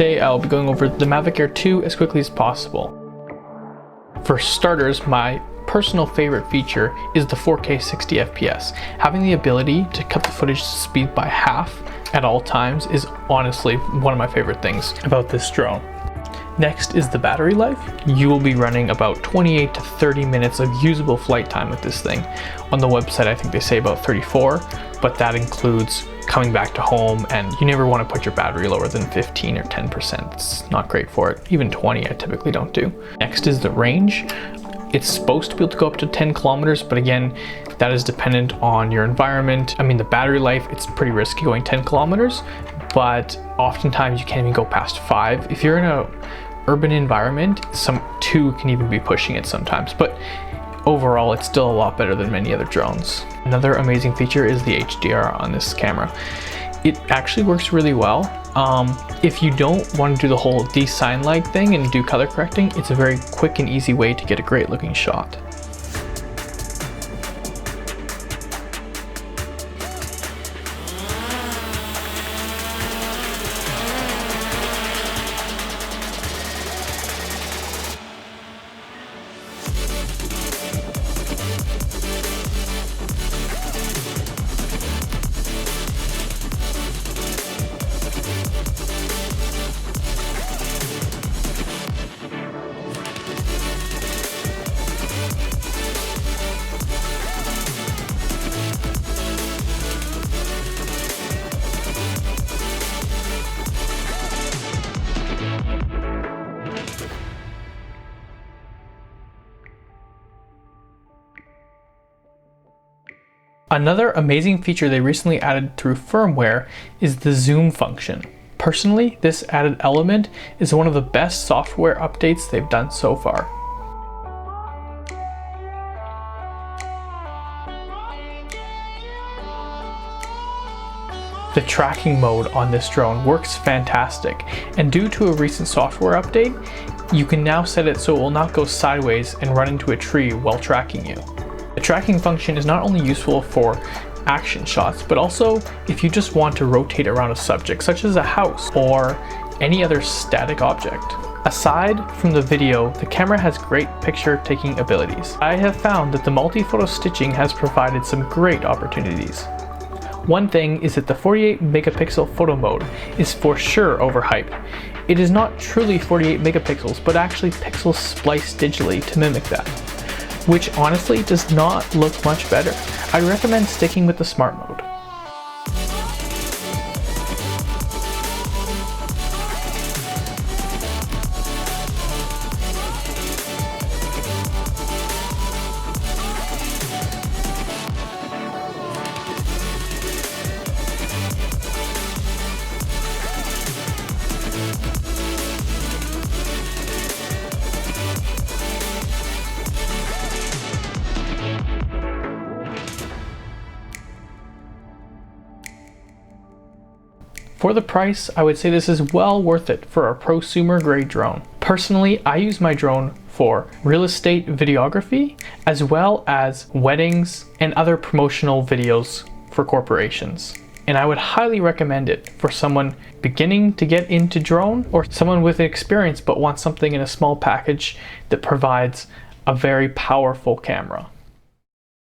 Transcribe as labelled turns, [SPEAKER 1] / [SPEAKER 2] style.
[SPEAKER 1] Today I'll be going over the Mavic Air 2 as quickly as possible. For starters, my personal favorite feature is the 4K 60 FPS. Having the ability to cut the footage speed by half at all times is honestly one of my favorite things about this drone. Next is the battery life. You will be running about 28 to 30 minutes of usable flight time with this thing. On the website I think they say about 34, but that includes coming back to home, and you never want to put your battery lower than 15 or 10%. It's not great for it. Even 20 I typically don't do. Next is the range. It's supposed to be able to go up to 10 kilometers, but again, that is dependent on your environment. I mean, the battery life, it's pretty risky going 10 kilometers, but oftentimes you can't even go past 5. If you're in a urban environment, some 2 can even be pushing it sometimes, but overall it's still a lot better than many other drones. Another amazing feature is the HDR on this camera. It actually works really well. If you don't want to do the whole design light thing and do color correcting, it's a very quick and easy way to get a great looking shot. Another amazing feature they recently added through firmware is the zoom function. Personally, this added element is one of the best software updates they've done so far. The tracking mode on this drone works fantastic, and due to a recent software update, you can now set it so it will not go sideways and run into a tree while tracking you. The tracking function is not only useful for action shots, but also if you just want to rotate around a subject, such as a house or any other static object. Aside from the video, the camera has great picture taking abilities. I have found that the multi-photo stitching has provided some great opportunities. One thing is that the 48 megapixel photo mode is for sure overhyped. It is not truly 48 megapixels, but actually pixels spliced digitally to mimic that, which honestly does not look much better. I recommend sticking with the smart mode. For the price, I would say this is well worth it for a prosumer grade drone. Personally, I use my drone for real estate videography, as well as weddings and other promotional videos for corporations. And I would highly recommend it for someone beginning to get into drone, or someone with experience but wants something in a small package that provides a very powerful camera.